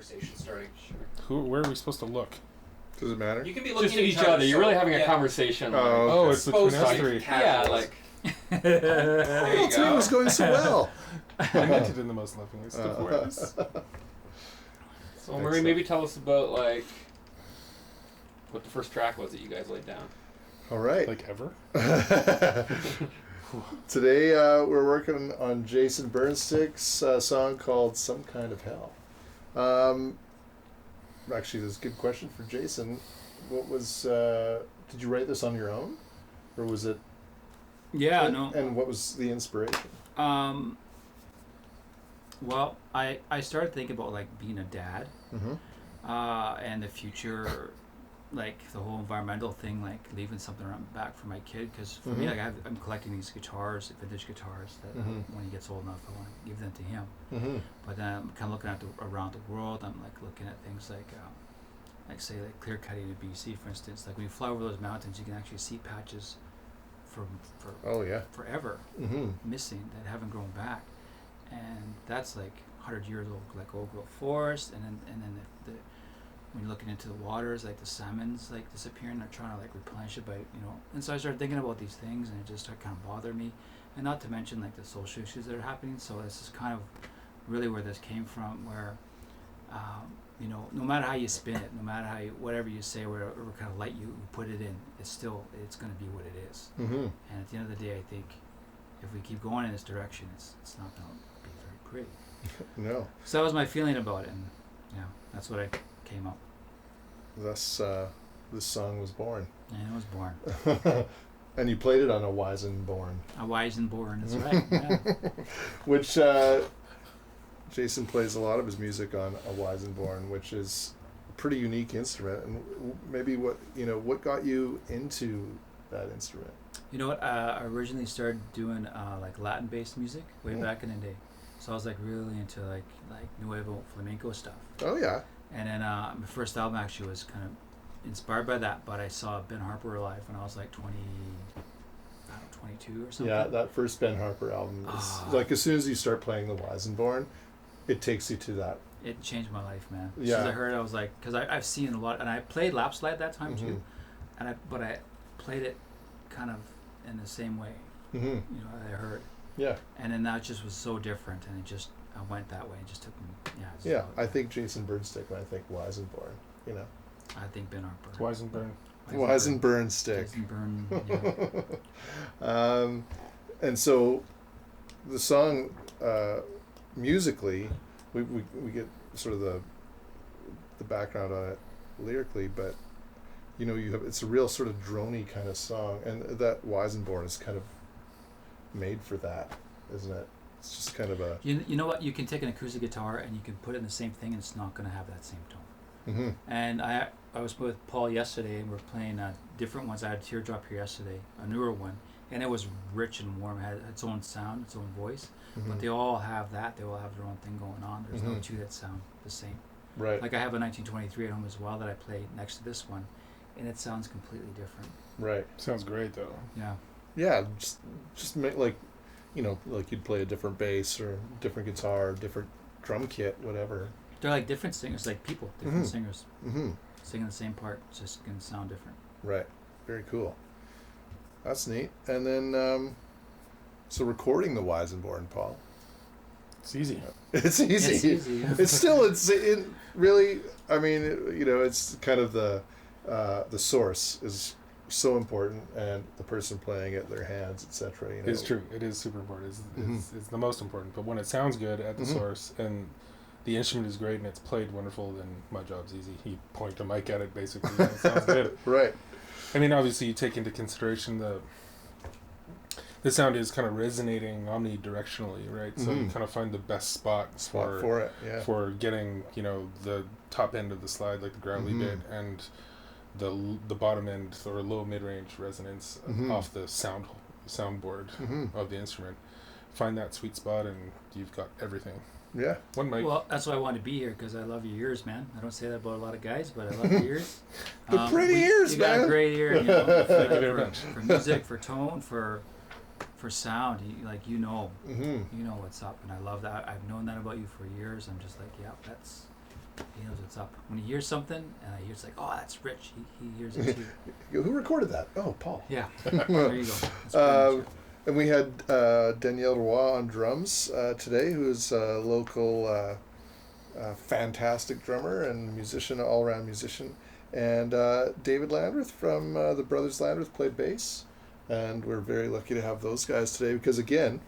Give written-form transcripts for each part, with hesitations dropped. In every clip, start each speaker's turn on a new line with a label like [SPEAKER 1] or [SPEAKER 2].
[SPEAKER 1] conversation starting.
[SPEAKER 2] Sure. Where are we supposed to look?
[SPEAKER 3] Does it matter?
[SPEAKER 1] You can be looking
[SPEAKER 4] Just at each other. You're really having a conversation.
[SPEAKER 3] Oh,
[SPEAKER 2] it's between us three.
[SPEAKER 4] Yeah, like.
[SPEAKER 1] There you
[SPEAKER 3] today
[SPEAKER 1] go.
[SPEAKER 3] was going so well.
[SPEAKER 2] I meant it in the most lovingest of ways.
[SPEAKER 4] So Murray, maybe tell us about like what the first track was that you guys laid down.
[SPEAKER 3] All right.
[SPEAKER 2] Like ever?
[SPEAKER 3] Today we're working on Jason Burnstick's song called "Some Kind of Hell." Actually, that's a good question for Jason. What was? Did you write this on your own, or was it?
[SPEAKER 5] Yeah,
[SPEAKER 3] and,
[SPEAKER 5] no.
[SPEAKER 3] And what was the inspiration?
[SPEAKER 5] Well, I started thinking about like being a dad, and the future, like the whole environmental thing, like leaving something back for my kid. Because for me, like I'm collecting these guitars, vintage guitars that when he gets old enough, I want to give them to him. But then I'm kind of looking at around the world. I'm like looking at things like say like clear cutting in BC, for instance. Like when you fly over those mountains, you can actually see patches for forever missing that haven't grown back. And that's like 100 years old, like old growth forest, and then the when you're looking into the waters, like the salmon's like disappearing. They're trying to like replenish it, and so I started thinking about these things, and it just started kind of bothering me, and not to mention like the social issues that are happening. So this is kind of really where this came from, where no matter how you spin it, no matter how whatever you say, whatever kind of light you put it in, it's going to be what it is. And at the end of the day, I think if we keep going in this direction, it's not going to be very pretty.
[SPEAKER 3] No.
[SPEAKER 5] So that was my feeling about it, and yeah, that's what I came up.
[SPEAKER 3] Thus, this song was born.
[SPEAKER 5] And it was born.
[SPEAKER 3] And you played it on a Weissenborn.
[SPEAKER 5] A Weissenborn, that's right. Yeah.
[SPEAKER 3] Which Jason plays a lot of his music on a Weissenborn, which is a pretty unique instrument. And maybe what got you into that instrument?
[SPEAKER 5] You know what? I originally started doing like Latin-based music way back in the day. So I was like really into like Nuevo flamenco stuff.
[SPEAKER 3] Oh yeah.
[SPEAKER 5] And then my first album actually was kind of inspired by that, but I saw Ben Harper live when I was like 22 or something.
[SPEAKER 3] Yeah, that first Ben Harper album is like as soon as you start playing the Weissenborn, it takes you to that.
[SPEAKER 5] It changed my life, man.
[SPEAKER 3] Yeah.
[SPEAKER 5] As soon as I heard it, I was like, because I've seen a lot, and I played lap slide that time too, but I played it kind of in the same way. I heard.
[SPEAKER 3] Yeah.
[SPEAKER 5] And then that just was so different, and I went that way. It just took me.
[SPEAKER 3] Yeah, I think Jason Burnstick when I think Weissenborn.
[SPEAKER 5] I think Ben Harper.
[SPEAKER 2] Weissenborn.
[SPEAKER 3] Burnstick.
[SPEAKER 5] Weissenborn, yeah.
[SPEAKER 3] And so the song musically, we get sort of the background on it lyrically, but it's a real sort of droney kind of song, and that Weissenborn is kind of made for that, isn't it? It's just kind of a
[SPEAKER 5] you know what, you can take an acoustic guitar and you can put it in the same thing and it's not going to have that same tone. And I was with Paul yesterday and we're playing different ones. I had Teardrop here yesterday, a newer one, and it was rich and warm. It had its own sound, its own voice, but they all have that. They all have their own thing going on. There's no two that sound the same.
[SPEAKER 3] Right.
[SPEAKER 5] Like I have a 1923 at home as well that I play next to this one, and it sounds completely different.
[SPEAKER 3] Right.
[SPEAKER 2] Sounds great though.
[SPEAKER 5] Yeah.
[SPEAKER 3] Yeah, just make like you'd play a different bass or different guitar, different drum kit, whatever.
[SPEAKER 5] They're like different singers, like people, different singers singing the same part. It's just gonna sound different.
[SPEAKER 3] Right. Very cool. That's neat. And then, so recording the Weissenborn, Paul.
[SPEAKER 2] It's easy.
[SPEAKER 3] It's easy.
[SPEAKER 5] It's easy.
[SPEAKER 3] It really. I mean, it's kind of the source is so important, and the person playing it, their hands, etc.
[SPEAKER 2] It's true. It is super important. It's the most important. But when it sounds good at the source and the instrument is great and it's played wonderful, then my job's easy. You point a mic at it basically and it sounds good.
[SPEAKER 3] Right.
[SPEAKER 2] I mean, obviously you take into consideration the sound is kind of resonating omnidirectionally, right? So you kind of find the best spot for
[SPEAKER 3] it, yeah.
[SPEAKER 2] For getting, the top end of the slide, like the groundly bit, and the bottom end or low mid-range resonance off the soundboard of the instrument. Find that sweet spot and you've got everything.
[SPEAKER 3] Yeah.
[SPEAKER 2] One mic.
[SPEAKER 5] Well, that's why I want to be here, because I love your ears, man. I don't say that about a lot of guys, but I love your ears.
[SPEAKER 3] The pretty ears,
[SPEAKER 5] you
[SPEAKER 3] man.
[SPEAKER 5] You got a great ear,
[SPEAKER 2] Thank you very much.
[SPEAKER 5] For music, for tone, for sound. You know what's up, and I love that. I've known that about you for years. I'm just like, yeah, he knows what's up. When he hears something, and he hears like, oh, that's Rich. He hears it too.
[SPEAKER 3] Who recorded that? Oh, Paul.
[SPEAKER 5] Yeah. There you go. That's pretty much it.
[SPEAKER 3] And we had Danielle Roy on drums today, who's a local fantastic drummer and musician, all-around musician. And David Landreth from the Brothers Landreth played bass. And we're very lucky to have those guys today because, again,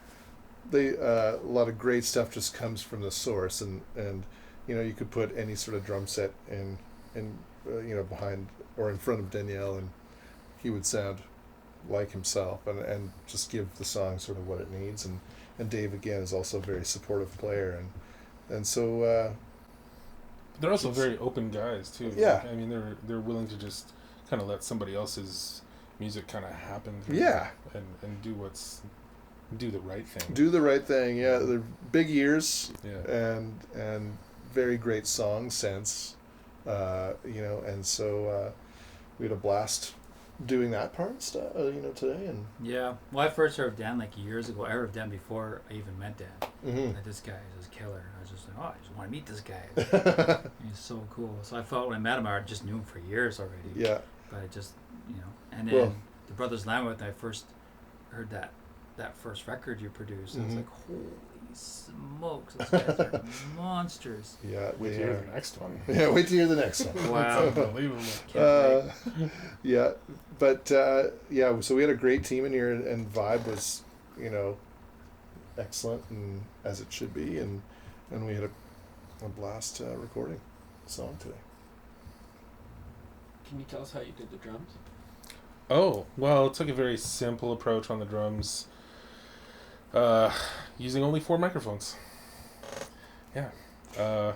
[SPEAKER 3] they a lot of great stuff just comes from the source. And you know, you could put any sort of drum set in you know, behind or in front of Danielle, and he would sound like himself and just give the song sort of what it needs. And Dave, again, is also a very supportive player. And so...
[SPEAKER 2] they're also very open guys, too.
[SPEAKER 3] Yeah.
[SPEAKER 2] Like, I mean, they're willing to just kind of let somebody else's music kind of happen through
[SPEAKER 3] Yeah.
[SPEAKER 2] and do the right thing.
[SPEAKER 3] Do the right thing, yeah. They're big ears,
[SPEAKER 2] Yeah.
[SPEAKER 3] and very great song sense, you know. And so we had a blast doing that part stuff, you know, today. And
[SPEAKER 5] Yeah. Well, I first heard of Dan like years ago. I heard of Dan before I even met Dan.
[SPEAKER 3] Mhm.
[SPEAKER 5] Like, this guy is a killer. I was just like, oh, I just want to meet this guy. He's so cool. So I felt when I met him, I just knew him for years already.
[SPEAKER 3] Yeah.
[SPEAKER 5] But I just, you know, and then
[SPEAKER 3] Well-
[SPEAKER 5] the Brothers Landreth, I first heard that first record you produced. I was
[SPEAKER 3] Mhm.
[SPEAKER 5] like, holy smokes, those guys are monsters.
[SPEAKER 3] Yeah.
[SPEAKER 2] Wait
[SPEAKER 3] they
[SPEAKER 2] to hear
[SPEAKER 3] are.
[SPEAKER 2] the next one.
[SPEAKER 3] Yeah, wait to hear the next one.
[SPEAKER 5] Wow.
[SPEAKER 2] It's unbelievable.
[SPEAKER 5] Can't wait.
[SPEAKER 3] Yeah, but yeah, so we had a great team in here, and vibe was, you know, excellent, and as it should be, and we had a blast recording the song today.
[SPEAKER 4] Can you tell us how you did the drums?
[SPEAKER 2] Oh, well, it took a very simple approach on the drums, using only 4 microphones. Yeah. Yeah.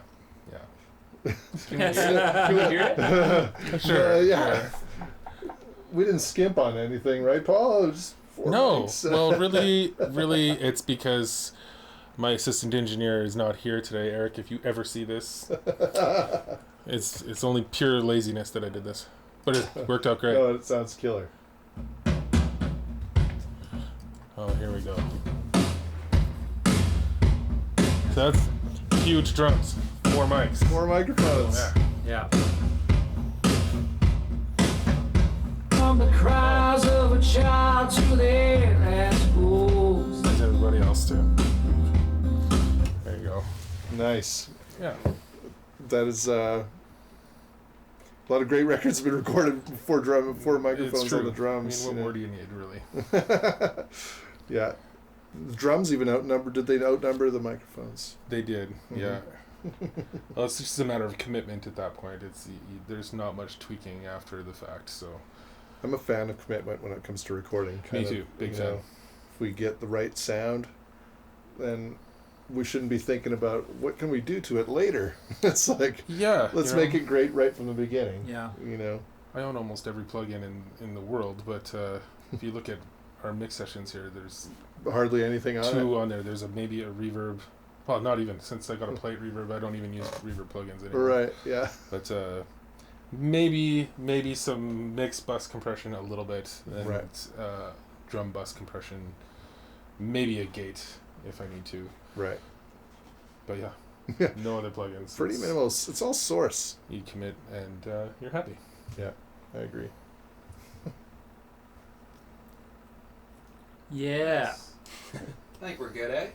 [SPEAKER 4] Can we hear it?
[SPEAKER 2] Sure.
[SPEAKER 3] Yeah. We didn't skimp on anything, right, Paul? It was just 4
[SPEAKER 2] No.
[SPEAKER 3] mics.
[SPEAKER 2] Well, really, it's because my assistant engineer is not here today. Eric, if you ever see this, it's only pure laziness that I did this. But it worked out great.
[SPEAKER 3] No, it sounds killer.
[SPEAKER 2] Oh, here we go. So that's huge drums. 4 mics.
[SPEAKER 3] 4 microphones.
[SPEAKER 2] Yeah.
[SPEAKER 5] Yeah. From the cries of a child to their last goals.
[SPEAKER 2] There's everybody else too. There you go.
[SPEAKER 3] Nice.
[SPEAKER 2] Yeah.
[SPEAKER 3] That is a lot of great records have been recorded for 4 microphones
[SPEAKER 2] It's true.
[SPEAKER 3] on the drums.
[SPEAKER 2] I mean, what
[SPEAKER 3] you
[SPEAKER 2] more do you need, really?
[SPEAKER 3] know. Yeah. The drums even outnumbered. Did they outnumber the microphones?
[SPEAKER 2] They did,
[SPEAKER 3] Mhm.
[SPEAKER 2] yeah. Well, it's just a matter of commitment at that point. It's there's not much tweaking after the fact, so.
[SPEAKER 3] I'm a fan of commitment when it comes to recording.
[SPEAKER 2] Me too, big fan.
[SPEAKER 3] If we get the right sound, then we shouldn't be thinking about what can we do to it later. It's like,
[SPEAKER 2] Yeah.
[SPEAKER 3] let's make it great right from the beginning.
[SPEAKER 5] Yeah.
[SPEAKER 3] You know.
[SPEAKER 2] I own almost every plugin in the world, but if you look at our mix sessions here, there's
[SPEAKER 3] Hardly anything on
[SPEAKER 2] 2
[SPEAKER 3] it.
[SPEAKER 2] on there. There's maybe a reverb. Well, not even, since I got a plate reverb, I don't even use reverb plugins anymore.
[SPEAKER 3] Right. Yeah.
[SPEAKER 2] But maybe some mix bus compression a little bit, and
[SPEAKER 3] Right.
[SPEAKER 2] Drum bus compression, maybe a gate if I need to.
[SPEAKER 3] Right.
[SPEAKER 2] But yeah,
[SPEAKER 3] Yeah.
[SPEAKER 2] no other plugins.
[SPEAKER 3] Pretty
[SPEAKER 2] It's-
[SPEAKER 3] minimal. It's all source.
[SPEAKER 2] You commit and you're happy.
[SPEAKER 3] Yeah. I agree.
[SPEAKER 5] Yeah.
[SPEAKER 1] I think we're good, eh?